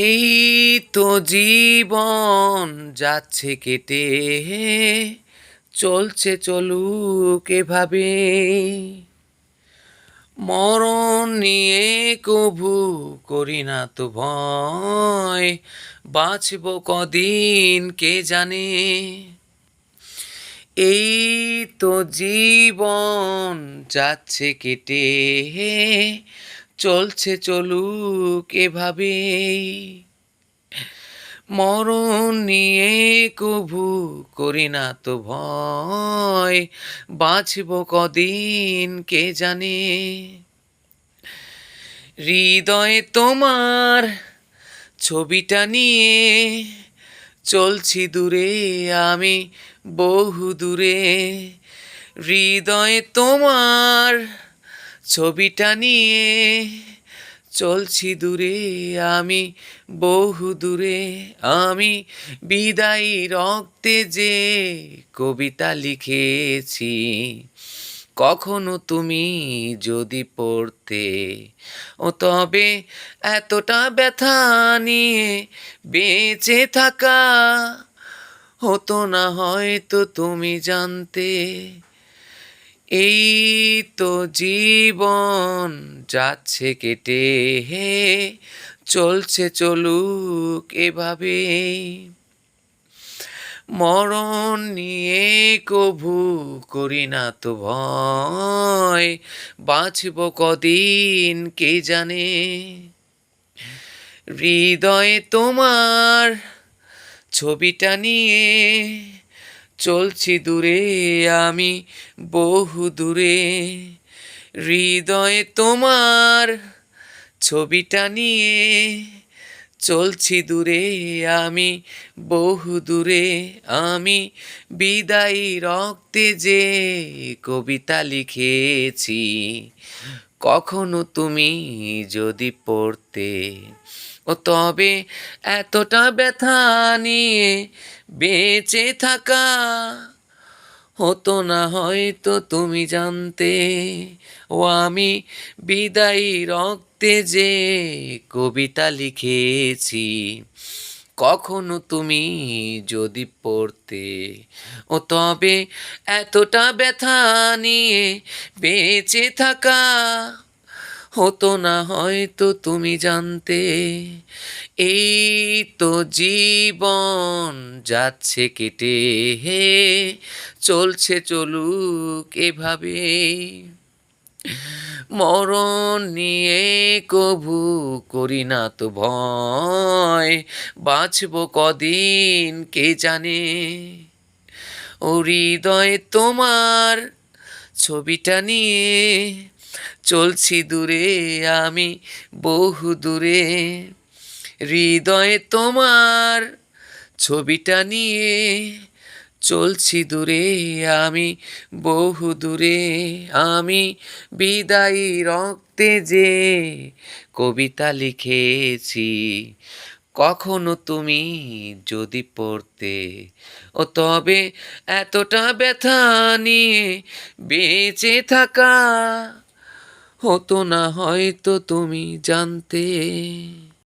এই তো জীবন যাচ্ছে কেটে, চলছে চলুক এভাবে। মরণ নিয়ে কভু করি না তো ভয়, বাঁচব কদিন কে জানে। এই তো জীবন যাচ্ছে কেটে, চলছে চলুক এভাবে। মরণ নিয়ে কভু করি না তো ভয়, বাঁচব কদিন কে জানে। হৃদয়ে তোমার ছবিটা নিয়ে চলছি দূরে আমি, বহু দূরে। হৃদয়ে তোমার ছবিটা নিয়ে চলছি দূরে আমি, বহু দূরে। আমি বিদায়ী রক্তে যে কবিতা লিখেছি, কখনো তুমি যদি পড়তে, ও তবে এতটা ব্যথা নিয়ে বেঁচে থাকা হতো না হয়তো তুমি জানতে। এই তো জীবন যাচ্ছে কেটে, চলছে চলুক এভাবে। মরণ নিয়ে কভু করি না তো ভয়, বাঁচব কদিন কে জানে। হৃদয়ে তোমার ছবিটা নিয়ে চলছি দূরে আমি, বহু দূরে। হৃদয়ে তোমার ছবিটা নিয়ে চলছি দূরে আমি, বহু দূরে। আমি বিদায়ী রক্তে যে কবিতা লিখেছি, কখনো তুমি যদি পড়তে, ও তবে এতটা ব্যথা নিয়ে বেঁচে থাকা হতো না হয়তো তুমি জানতে। ও আমি বিদায়ী রক্তে যে কবিতা লিখেছি, কখনো তুমি যদি পড়তে, ও তবে এতটা ব্যথা নিয়ে বেঁচে থাকা হতো না হয়তো তুমি জানতে। এই তো জীবন যাচ্ছে কেটে, চলছে চলুক এভাবে। মরণ নিয়ে কভু করি না তো ভয়, বাঁচব কদিন কে জানে। ও হৃদয়ে তোমার ছবিটা নিয়ে চলছি দূরে আমি, বহু দূরে। হৃদয়ে তোমার ছবিটা নিয়ে চলছি দূরে আমি, বহু দূরে। আমি বিদায়ী রক্তে যে কবিতা লিখেছি, কখনো তুমি যদি পড়তে, ও তবে এতটা ব্যথা নিয়ে বেঁচে থাকা হতো না হয়তো তুমি জানতে।